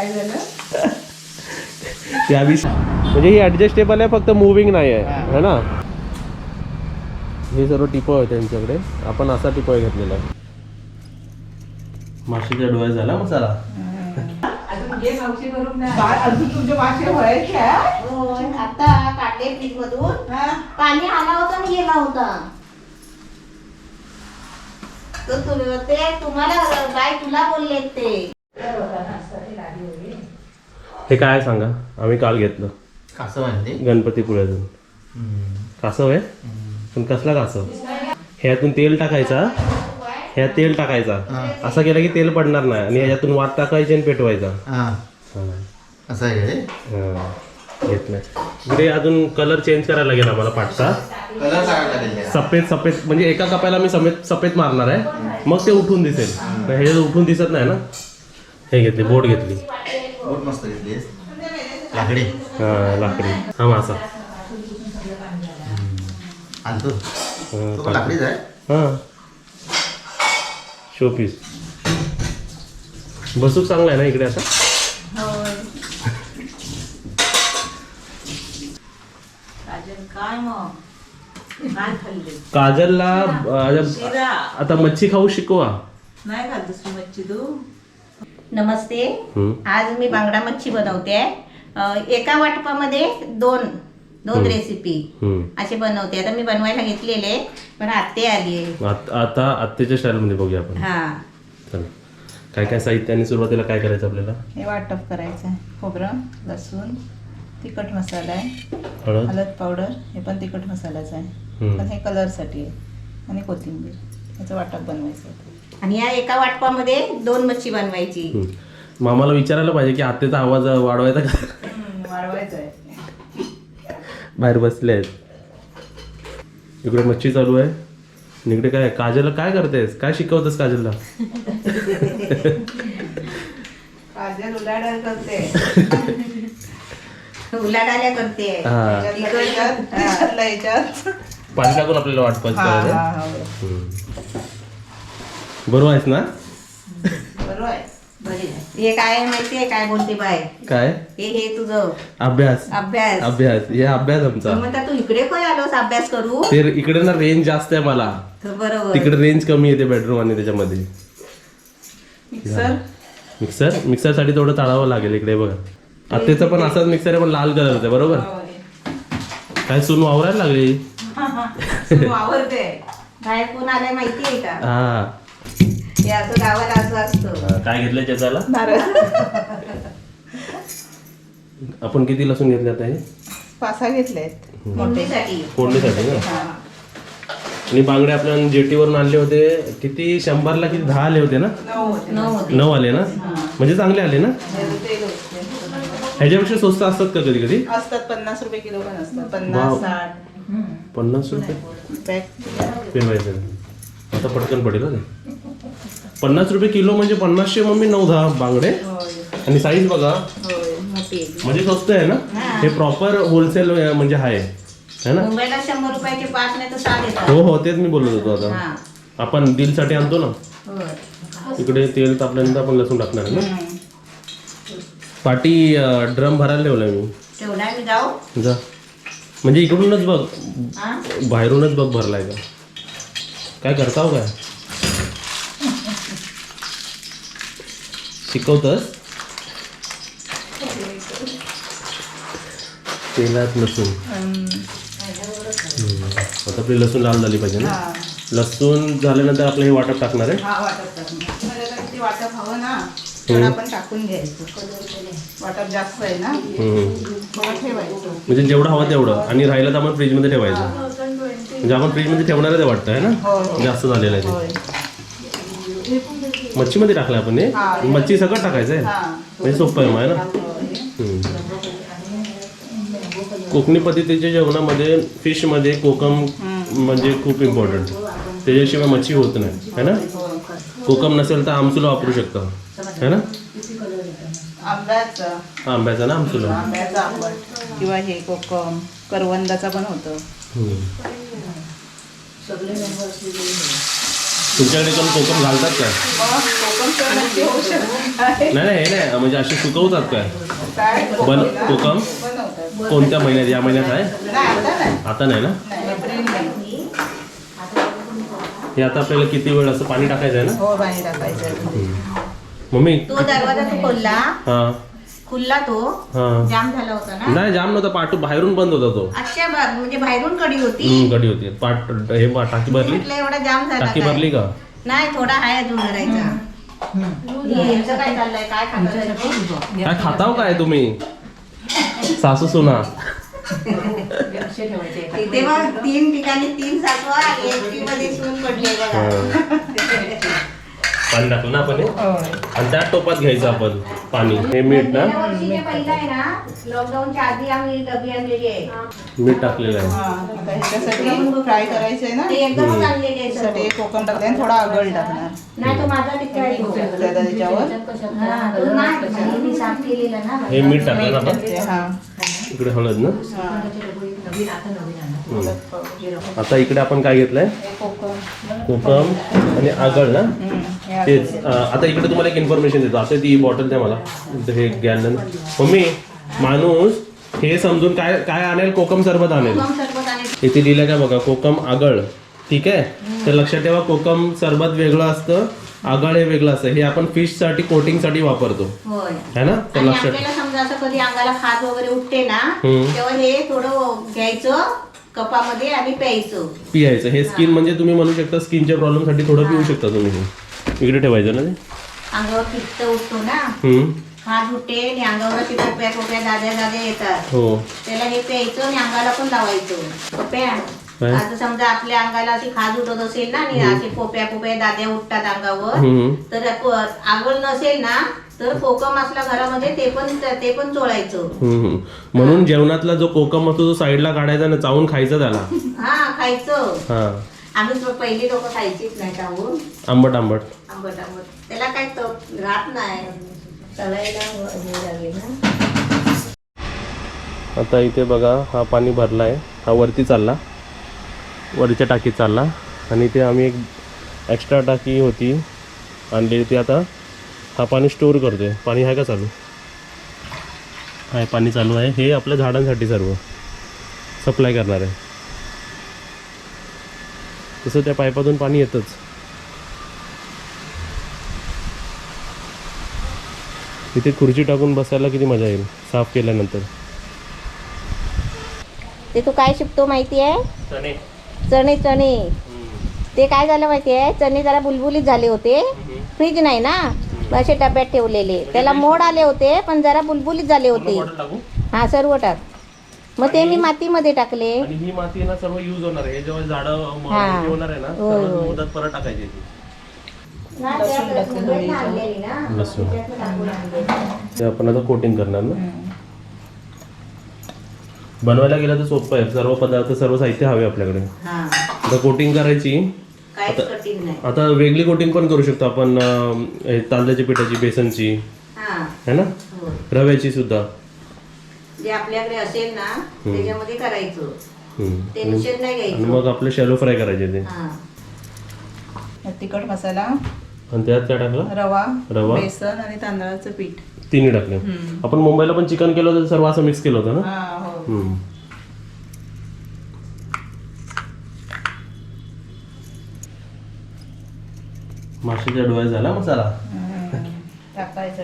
काय झालं म्हणजे ही ऍडजस्टेबल आहे, फक्त मुव्हिंग नाही आहे है ना. हे सर्व टिपो आहे त्यांच्याकडे. आपण असा टिपो घेतलेला आहे. माशीच्या डोळ्यात झाला मसाला. अजून तुमचे मासे व्हायचे आता काढले फ्रीज मधून. पाणी आला होता आणि गेला होता. ते तुम्हाला काय तुला बोलले ते. हे काय सांगा, आम्ही काल घेतलं कासव आहे गणपतीपुळ्यातून. कासव आहे, पण कसला कासव. ह्यातून तेल टाकायचा, ह्यात तेल टाकायचा, असं केलं की तेल पडणार नाही, आणि ह्याच्यातून वाट टाकायची आणि पेटवायचा. असं आहे. घेतलंय. इकडे अजून कलर चेंज करायला लागेल आम्हाला पाठचा. कलर टाकायला लागेल. सफेद म्हणजे एका कपायला मी सफेद मारणार आहे, मग ते उठून दिसेल. ह्याच्यात उठून दिसत नाही ना. हे घेतली बोट घेतली. बोट मस्त घेतली. लाकडी. लाकडी. हा मासा आणतो. लाकडीच आहे. हा शोपीस. बसूक चांगला आहे ना इकडे आता. काय मग काय खाल्ले काजलला आता मच्छी खाऊ शिकवा. नाही खात दुसरी मच्छी तू. नमस्ते. आज मी बांगडा मच्छी बनवते. एका वाटपामध्ये दोन रेसिपी असे बनवते. आता मी बनवायला घेतलेले, पण आत्ते आली. आता आत्तेच्या स्टाईलमध्ये बघूया आपण. चला, काय काय साहित्य आणि सुरुवातीला काय करायचं आपल्याला. हे वाटप करायचं. खोबरं, लसूण, तिखट मसाला आहे, हळद पावडर, हे पण तिखट मसालाच आहे, पण हे कलरसाठी आहे, आणि कोथिंबीर. याचं वाटप बनवायचं होतं. आणि या एका वाटपामध्ये 2 मच्छी बनवायची. मामाला विचारायला पाहिजे की आत्तेचा आवाज वाढवायचा का. वाढवायचं आहे. बाहेर बसले आहेत. इकडे मच्छी चालू आहे, आणि इकडे काय. काजलला काय करतेस, काय शिकवतेस काजलला. काजल उलाढाल करते. उलाढाल्या करते. पाणी टाकून आपल्याला वाटपायचं. बरोबर आहेस ना. बरोबर आहे. हे काय माहितीये काय बोलते बाय. काय हे तुझं अभ्यास. हे अभ्यास आमचा. म्हणता तू इकडे काय आलोस अभ्यास करू. ते इकडे ना रेंज जास्त आहे मला. बरोबर. तिकडे रेंज कमी येते बेडरूम आणि त्याच्यामध्ये. मिक्सर साठी थोडं चाळावं लागेल. इकडे बघा, आत्तेचा पण असाच मिक्सर आहे, पण लाल कलर आहे. बरोबर. काय सुनू आवरायला लागली. आवडते. बाहेर कोण आलाय माहितीये का. हा, हे असं गावाला असं असतं. काय घेतलंय त्याच्याला. आपण किती लसूण घेतले आता. हे 5 घेतलेत फोडणीसाठी ना. आणि बांगडे आपल्या जेटीवरून आणले होते. किती 100ला किती 10 आले होते ना. 9 आले ना. म्हणजे चांगले आले ना. ह्याच्यापेक्षा स्वस्त असतात का कधी कधी. असतात. 50 रुपये किलो पण असतात. 50-60. 50 रुपये फिरवायचं. आता पटकन पडेल ना. 50 रुपये किलो म्हणजे 50 मम्मी 9-10 बांगडे. आणि साईज बघा, म्हणजे स्वस्त आहे ना. हे प्रॉपर होलसेल म्हणजे आहे ना. मुंबईला 100 रुपयाचे 5 नाही तर 6 देतात. हो, तेच मी बोलत होतो. आता आपण दिलसाठी आणतो ना. इकडे तेल तापल्यानंतर आपण लसूण टाकणार आहे ना. पाटी ड्रम भरायला ठेवलाय मी. जाऊ जा, म्हणजे इकडूनच बघ, बाहेरूनच बघ भरलाय का. काय करताव काय शिकवतस. तेलात लसूण. आता आपली लसूण लाल झाली पाहिजे ना. लसूण झाल्यानंतर आपलं हे वाटप टाकणार आहे. वाटप हवं ना, तर आपण टाकून घ्यायचं. वाटप जास्त आहे ना, ठेवायचं. म्हणजे जेवढं हवं तेवढं, आणि राहिलं तर आपण फ्रीजमध्ये ठेवायचं. म्हणजे आपण फ्रीजमध्ये ठेवणार आहे ते वाटतं आहे ना. जास्त झालेलं आहे ते. मच्छीमध्ये टाकलं आपण हे. मच्छी सगळं टाकायचं आहे, म्हणजे सोपं आहे मग ना. कोकणी पद्धतीच्या जेवणामध्ये फिशमध्ये कोकम म्हणजे खूप इम्पॉर्टंट. त्याच्याशिवाय मच्छी होत नाही है ना. कोकम नसेल तर आमसुला वापरू शकता है ना. आंब्याचा ना आमसुला. आंब्याचा आंबट किंवा हे कोकम करवंदाचा पण होतं. तुमच्याकडे पण कोकम घालतात काय? कोकम तर नक्की होऊ शकत नाही नाही हे नाही म्हणजे असे सुकवतात काय काय कोकम बनवतात कोणत्या महिन्यात? या महिन्यात आहे? नाही आता नाही आता नाही ना? एप्रिल हे आता आपल्याला किती वेळ असं पाणी टाकायचं आहे ना? हो पाणी टाकायचं मम्मी तो दरवाजा तो खोलला हा खुलला तो हा जाम झाला होता ना. नाही जाम नव्हता पाटू बाहेरून बंद होता तो. अच्छा म्हणजे बाहेरून कडी होती. कडी होती टाकी भरली. म्हटलं एवढा जाम झाला टाकी काय? भरली का? नाही थोडा आहे अजून भरायचा. यांचं काय चाललंय काय खाताय? काय खाताव काय तुम्ही सासू सुना? तिथे मग 3 ठिकाणी 3 सासवा आणि एकटी मध्ये सून पडले बघा. पाणी टाकलं ना आपण हे? आणि त्या टोपात घ्यायचं आपण पाणी. हे मीठ ना? गेल्या वर्षीच्या पहिला आहे ना लॉकडाऊनच्या आधी आम्ही डबी आणलेली आहे. मीठ टाकलेलं आहे. आता ह्याच्यासाठी फ्राय करायचंय ना ते एकदमच आणलेली आहे त्यासाठी सर्व. कोकम टाकते आणि थोडा आगळ टाकणार नाही तो माझा टिक्का आहे तो. त्याच्यावर हा, तो नाही मी साफ केलेला ना. हे मीठ टाकलं ना आपण? हा इकडे हळद ना? हा. आता इकडे आपण काय घेतलंय? हे कोकम कोकम आणि आगळ ना? हे तेच आता इकडे तुम्हाला एक इन्फॉर्मेशन देतो. आता ती बॉटल द्या मला. इथं हे ज्ञान मम्मी माणूस हे समजून काय काय आणेल? कोकम सरबत आणेल. कोकम सरबत आणि इथे लिहिलं काय बघा कोकम आगळ. ठीक आहे तर लक्षात ठेवा कोकम सरबत वेगळं असतं आगळ हे वेगळं असतं. हे आपण फिश साठी कोटिंग साठी वापरतो होय. है ना? तर आणि लक्षात आपल्याला समजा असं कधी अंगाला खाज वगैरे उठते ना तेव्हा हे थोडं घ्यायचं कपामध्ये आणि प्यायचं. पियायचं. हे स्किन म्हणजे तुम्ही म्हणू शकता स्किनच्या प्रॉब्लेम साठी थोडं पिऊ शकता तुम्ही. हे इकडे ठेवायचं ना ते. अंगावर पित्त उठतो ना खाज उठते आणि अंगावर अशी पोप्या पोप्या दाद्या येतात. हो त्याला हे प्यायचं आणि अंगाला पण लावायचं. पोप्या काय? आता समजा आपल्या अंगाला अशी खाज उठत असेल ना आणि असे पोप्या पोप्या दाद्या उठतात अंगावर तर आगळ नसेल ना तर कोकम असला घरामध्ये ते पण चोळायचं. म्हणून जेवणातला जो कोकम असतो तो साईडला काढायचा ना चावून खायचं त्याला. हा खायचं. हा आम्ही पहिली लोक खायचीच नाही चावून आंबट आंबट. आंबट आंबट त्याला काय राहत नाही तळायला हे लागेल ना. आता इथे बघा हा पाणी भरलाय. हा वरती चालला वरच्या टाकीत चालला आणि इथे आम्ही एक एक्स्ट्रा टाकी होती आणलेली ती आता हा पाणी स्टोअर करतोय. पाणी आहे का चालू? आहे पाणी चालू आहे. हे आपल्या झाडांसाठी सर्व सप्लाय करणार आहे. तसं त्या पाईपातून पाणी येतच. इथे खुर्ची टाकून बसायला किती मजा येईल साफ केल्यानंतर. ते तू काय शिकतो माहिती आहे? चणे ते काय झालं माहिती आहे चणे जरा बुलबुलीत झाले होते. फ्रीज नाही ना असे डब्यात ठेवलेले त्याला मोड आले होते पण जरा बुलबुलीत झाले होते. हा सर्व टाक. मग ते मी मातीमध्ये टाकले. आणि ही माती ना सर्व युज होणार आहे. हे जेव्हा झाडं हा. होणार आहे ना होय, सर्व होय. मुदत परत टाकायची ती. लसूण. ते आपण आता कोटिंग करणार ना. बनवायला गेलं तर सोपं आहे. सर्व पदार्थ सर्व साहित्य हवे आपल्याकडे. आता कोटिंग करायची. आता वेगळी कोटिंग पण करू शकतो आपण तांदळाच्या पिठाची बेसनची है ना रव्याची सुद्धा जे आपल्याकडे असेल ना त्याच्यामध्ये करायचं. टेन्शन नाही आणि घ्यायचं. मग आपले शॅलो फ्राय करायचे ते. तिखट मसाला आणि त्यात काय टाकलं? रवा बेसन आणि तांदळाचं पीठ तिन्ही टाकले. आपण मुंबईला पण चिकन केलं होतं सर्व असं मिक्स केलं होतं ना. हा हो माशाच्या डोळ्यात झाला मसाला. टाकायचं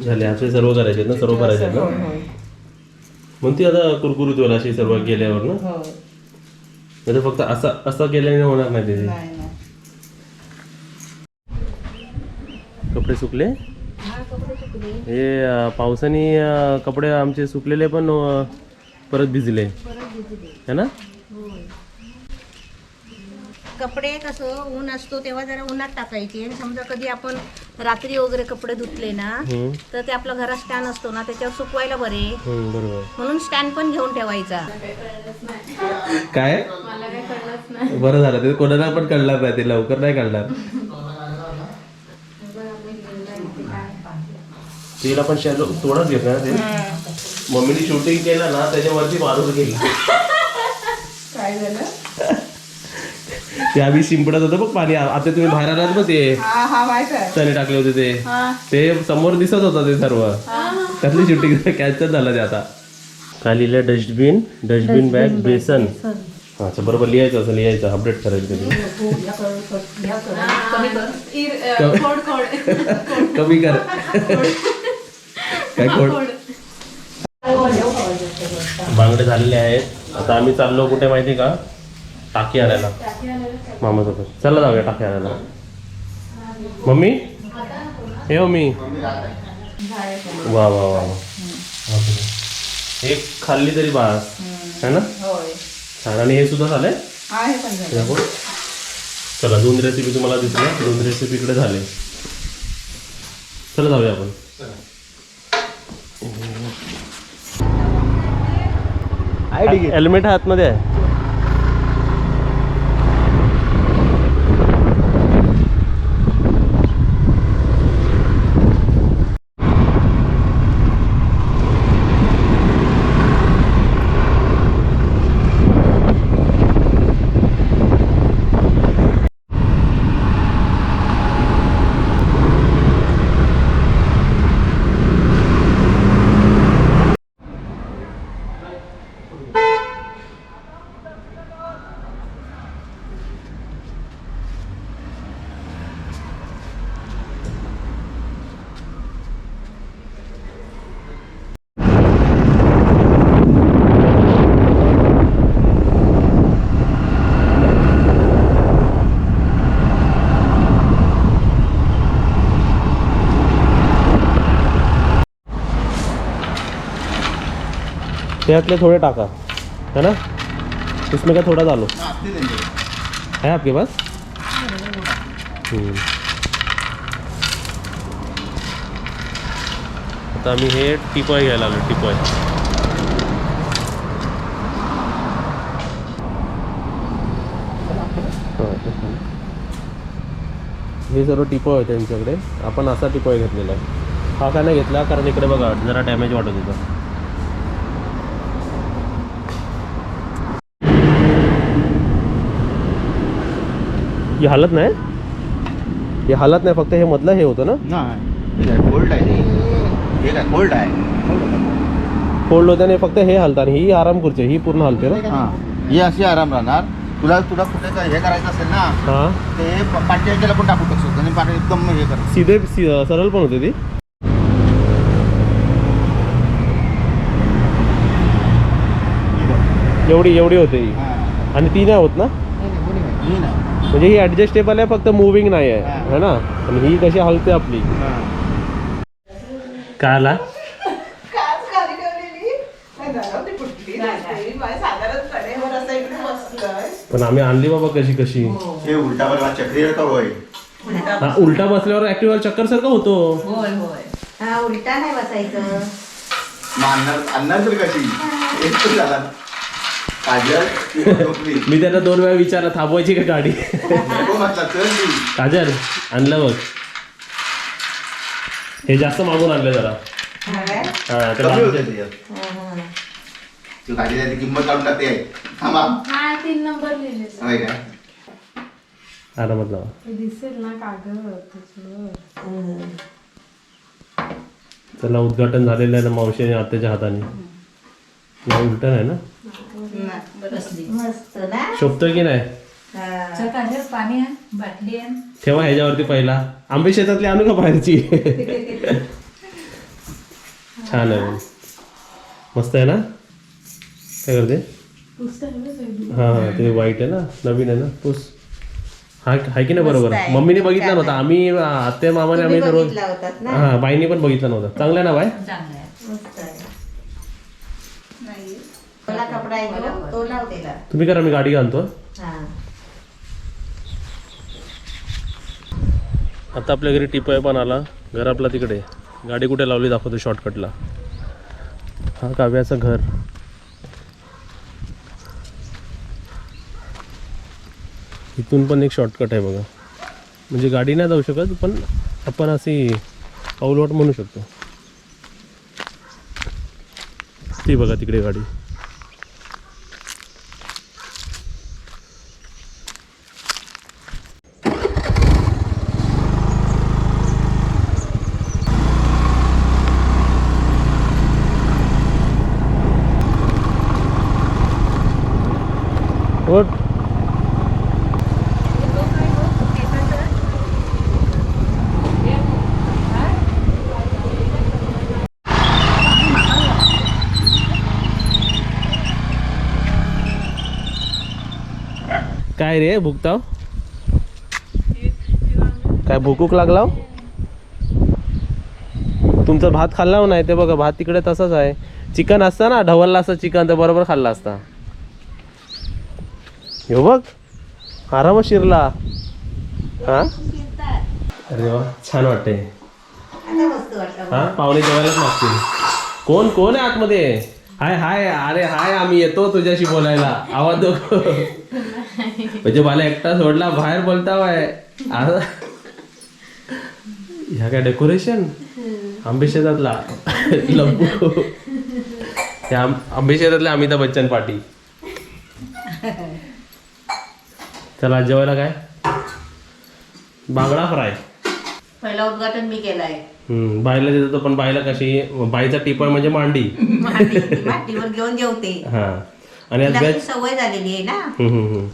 झाले असे सर्व करायचे ना सर्व करायचे ना. मग ती आता कुरकुरीत होईल अशी सर्व केल्यावर ना. नाही तर फक्त असं असं केल्याने होणार नाही त्याची. कपडे सुकले. हे पावसाने कपडे आमचे सुकलेले पण परत भिजले है ना. कपडे कसं ऊन असतो तेव्हा जरा उन्हात टाकायचे. आणि समजा कधी आपण रात्री वगैरे कपडे धुतले ना तर ते आपला घरात स्टँड असतो ना त्याच्यावर सुकवायला बरे. बरोबर. म्हणून स्टँड पण घेऊन ठेवायचा. काय बरं झालं ते कोणाला पण कळणार नाही. ते लवकर नाही कळणार. तेल आपण शॅलो थोडंच घेतलं ना तेल. मम्मीने शूटिंग केलं ना त्याच्यावरती मारून गेली. काय झालं? ते आम्ही शिंपडत होतं बघ पाणी. आता तुम्ही बाहेर आलात बघ ते हा माहित आहे. चणे टाकले होते ते. हा. ते समोर दिसत होतं ते सर्व. त्यातली शूटिंग कॅन्सल झालं ते आता. काय लिहिलं? डस्टबिन बॅग बेसन. अच्छा बरोबर लिहायचं असं लिहायचं अपडेट करायचं कधी. कमी कर. काय खोड. बांगडे झालेले आहेत. आता आम्ही चाललो कुठे माहिती का? टाकी आणायला मामासोबत. चला जाऊया टाकी आणायला. मम्मी हे मम्मी. वा वा वा वा. एक खाल्ली तरी बास है ना. होय. छान. आणि हे सुद्धा झालंय. हा हे पण झालं. चला 2 रेसिपी तुम्हाला दिसल्या. 2 रेसिपी इकडे झाले. चला जाऊया आपण. हेल्मेट आतमध्ये आहे. त्यातले थोड़े टाका है ना. इसमें का थोड़ा डालो है आपके पास. आता आम्ही हे टिपॉय घ्यायला आलो. टिपॉय हे सर्व टिपॉय आहे त्यांच्याकडे. आपण असा टिपॉय घेतलेला आहे. हा का नाही घेतला कारण इकडे बघा जरा डॅमेज वाटत होतं. ही हालत नाही. हे हालत नाही. फक्त हे मधलं हे होतं ना. कोल्ड आहे. हे काय कोल्ड आहे. फोल्ड होते आणि फक्त हे हलतं. आणि ही आराम खुर्ची ही पूर्ण हलते ना. हा ही अशी आराम राहणार. तुला कुठे काय हे करायचं असेल ना हा ते पाठीला पण टाकू शकतो आणि पाठी एकदम हे कर. सीधे सरळ पण होते ती. एवढी होते ही. आणि ती नाही होत ना. म्हणजे ही ऍडजस्टेबल आहे फक्त मुव्हिंग नाही आहे है ना. आणि ही कशी हलते आपली. काय आला. काच खाली ठेवलेली. नाही झालं, ती फुटली नसती. माझ्या साधारण कडेवर असं इकडे बसलंय. पण आम्ही आणली बाबा कशी. हे उलटा बघा चक्री का होय. हा उलटा बसल्यावर ऍक्टिव्ह चक्कर सारखं होतो. होय होय. हा उलटा नाही बसायचं. अन्नार तर कशी एक तर झाला. काजल मी त्यांना 2 वेळा विचारलं थांबवायची का गाडी. काजल आणलं बघ. हे जास्त मागून आणलं जरा. हा तू गाडी किंमत काढून टाकते. थांबा 3 नंबर लिहिले होय काय. आरामात लावा. दिसेल ना कागद त्याच्यावर. चला उद्घाटन झालेलं आहे ना मावशीने आत्याच्या हाताने. उलटन आहे ना. मस्त ना. शोभतोय की नाही. पाणी आहे बाटली आहे. ठेवा ह्याच्यावरती पहिला. आंबे शेतातली आणू का बाहेरची. छान आहे मस्त आहे ना. काय करते. हा ते वाईट आहे ना नवीन आहे ना. पुस हाय की नाही बरोबर. मम्मीने बघितला नव्हता. आम्ही आत्या मामाने आम्ही रोज हा बाईनी पण बघितला नव्हता. चांगला आहे ना बाय. कपडा आहे तो लाव त्याला. तुम्ही करा मी गाडी आणतो. आता आपल्या घरी टिपॉय पण आला. घर आपला तिकडे. गाडी कुठे लावली दाखवतो शॉर्टकटला. हा काव्याचं घर. इथून पण एक शॉर्टकट आहे बघा. म्हणजे गाडी नाही जाऊ शकत पण आपण अशी पाऊलवाट म्हणू शकतो. ती बघा तिकडे गाडी. उठ. काय रे भुकताव? काय भूकूक लागला? तुमचा भात खाल्ला हो नाही ते बघा, भात तिकडे तसाच आहे. चिकन असतं ना, ढवलला असं चिकन तर बरोबर खाल्ला असता. हो बघ आरामात शिरला. हा अरे वा छान वाटते. आता मस्त वाटतं. हा पाहुणे जेवायलाच मागतील. कोण कोण आहे आतमध्ये? हाय हाय. अरे हाय, आम्ही येतो तुझ्याशी बोलायला. आवाज दो. म्हणजे मला एकटा सोडला बाहेर बोलता वाय. ह्या काय डेकोरेशन आंबे शेतातला लंबू. त्या आंबे शेतातल्या अमिताभ बच्चन पार्टी. चला जेवायला काय? बांगडा फ्राय. पहिला उद्घाटन मी केलाय. बाईला देतो, पण बाईला कशी, बाईचा टिपण म्हणजे मांडी. मातीवर घेऊन जेवते. हा आणि आज तिला वेज ती सवय झालेली आहे ना.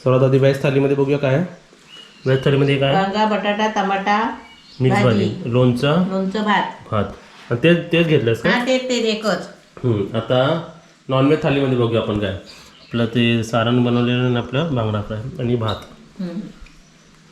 सर्वात आधी वेज थालीमध्ये बघूया काय आहे. वेज थालीमध्ये काय? वांगा, बटाटा, टमाटा, मिक्स भाजी, लोणचं, भात. आणि तेच घेतलंस का? हा ते एकच. आता नॉनव्हेज थालीमध्ये बघूया आपण काय. आपलं ते सारण बनवलेलं ना आपलं बांगडा फ्राय आणि भात.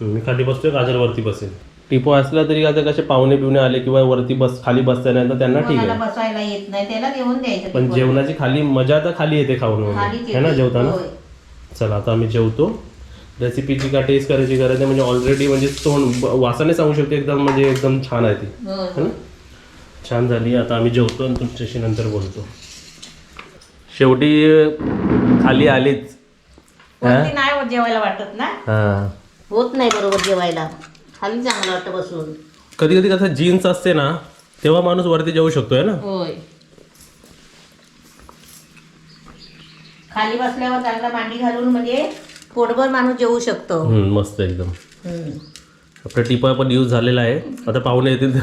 मी खाली बसतोय, गाजर वरती बसेल. टिपो असला तरी आता कसे पाहुणे बिवणे आले किंवा वरती खाली बसता नाही तर त्यांना ठीक कोणाला आहे. बसायला येत नाही त्याला घेऊन द्यायचं. पण जेवणाची खाली मजा तर खाली येते खाऊन खालीच है ना येते. जेवताना. होय. चला आता आम्ही जेवतो. रेसिपीची का टेस्ट करायची गरज आहे, म्हणजे ऑलरेडी म्हणजे तोंड वासाने सांगू शकतो एकदम, म्हणजे एकदम छान आहे ती. होय. है ना? छान झाली. आता आम्ही जेवतो आणि तुमच्याशी नंतर बोलतो. शेवटी खाली आलीच. वरती नाही होत जेवायला वाटत ना. हा होत नाही बरोबर जेवायला. खाली चांगलं वाटतं बसून. कधी कधी कसं जीन्स असते ना तेव्हा माणूस वरती जेवू शकतोय ना. होय. खाली बसल्यावर चांगला मांडी घालून म्हणजे पोटभर माणूस जेवू शकतो. मस्त एकदम. आपला टिपा पण यूज झालेला आहे. आता पाहुणे येतील